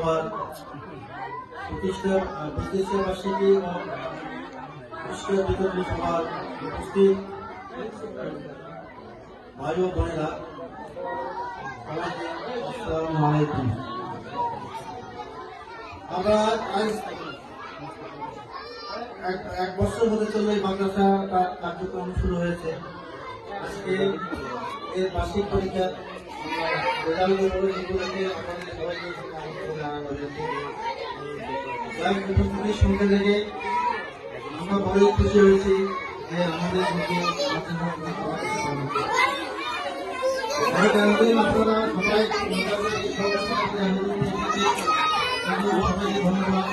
সভার প্রতিষ্ঠা বার্ষিকী ও পুরস্কার বিতরণী সভার উপস্থিত ভাই ও বোনেরা, আসসালামু আলাইকুম। আমরা আজ এক বছর হতে চলবে মাদ্রাসা কার্যক্রম শুরু হয়েছে। আজকে এর বার্ষিক পরীক্ষা শুনতে লেগে আমরা বড়ই খুশি হয়েছি যে আমাদের আপনারা সবাই ধন্যবাদ।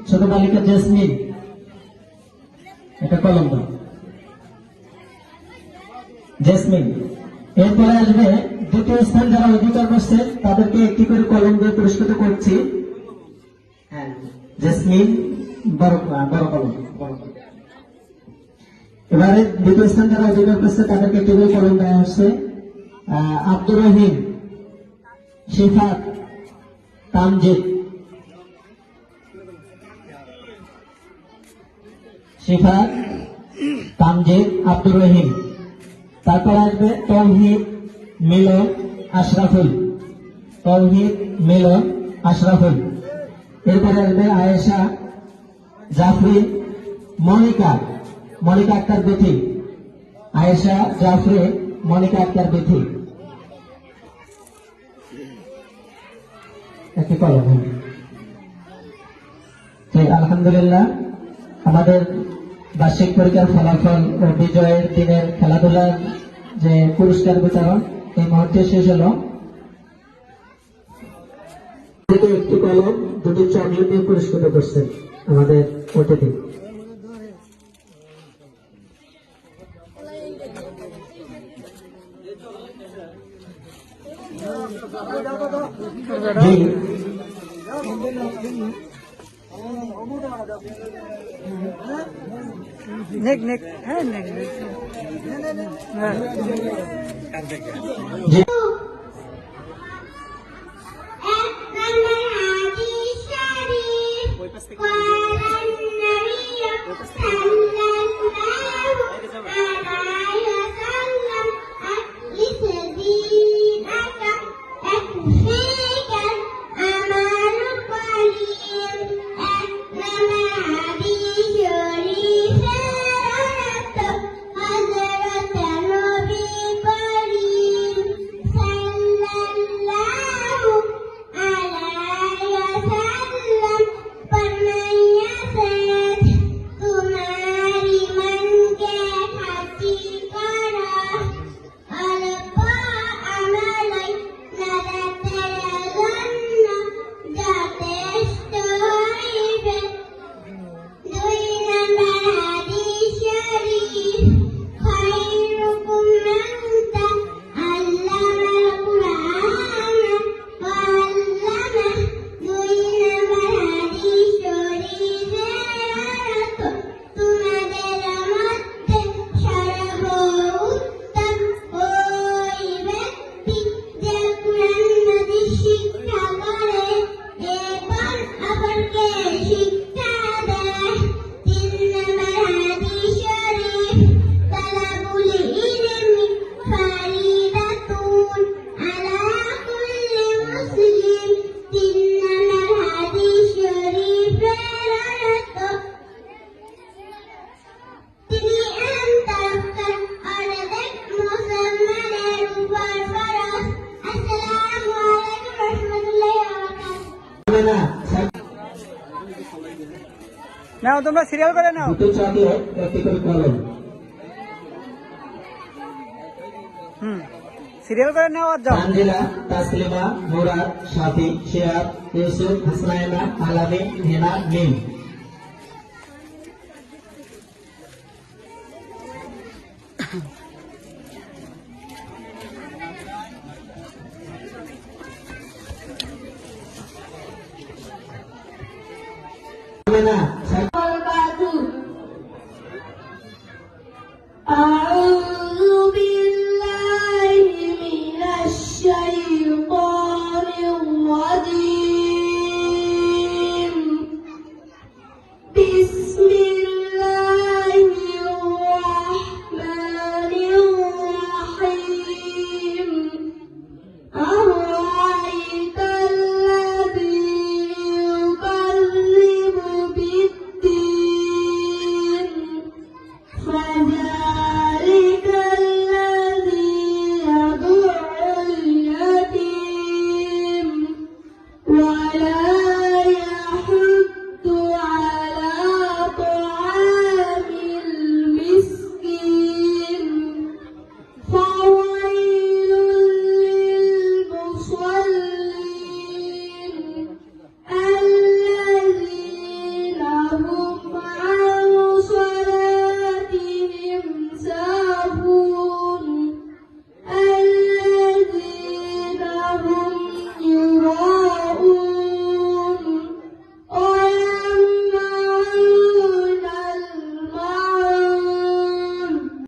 ছোট বালিকা জেসমিন, এটা কলম দাও জেসমিন। এরপরে আসবে দ্বিতীয় স্থান যারা অধিকার করছে তাদেরকে একটি করে কলম দিয়ে পুরস্কৃত করছি। জেসমিন বড় কলম। এবারে দ্বিতীয় স্থান যারা অধিকার করছে তাদেরকে একটি করে কলম দেওয়া হচ্ছে। আব্দুর রহিম, শিফাত, তামজিদ, শিফাত, তামজিদ, আব্দুর রহিম। তারপর আসবে তৌহিদ, মিলন, আশরাফুল। তৌহিদ, মিলন, আশরাফুল। এরপরে আসবে আয়েশা, জাফরিন, মনিকা আক্তার বেথি। আয়েশা, জাফরিন, মনিকা আক্তার বেথি। একটি কলম। আলহামদুলিল্লাহ, আমাদের বার্ষিক পরীক্ষার ফলাফল ও বিজয়ের দিনের খেলাধুলার যে পুরস্কার বিতরণ এই মুহূর্তে শেষ হল। একটি কলম, দুটি চকলেট দিয়ে পুরস্কৃত করছেন আমাদের অতিথি। নাও তোমরা সিরিয়াল করে নাও। দুটো চাঁদে একটি করে কলম। সিরিয়াল করে নাও আর যাও। তানজিলা, তাসলিমা, মুরাদ, শাফি, শিহাব, ইউসুফ, হাসনাইনা, আলামিন, হেনা, মিম। আমিনা, أعوذ بالله من الشيطان الرجيم. بسم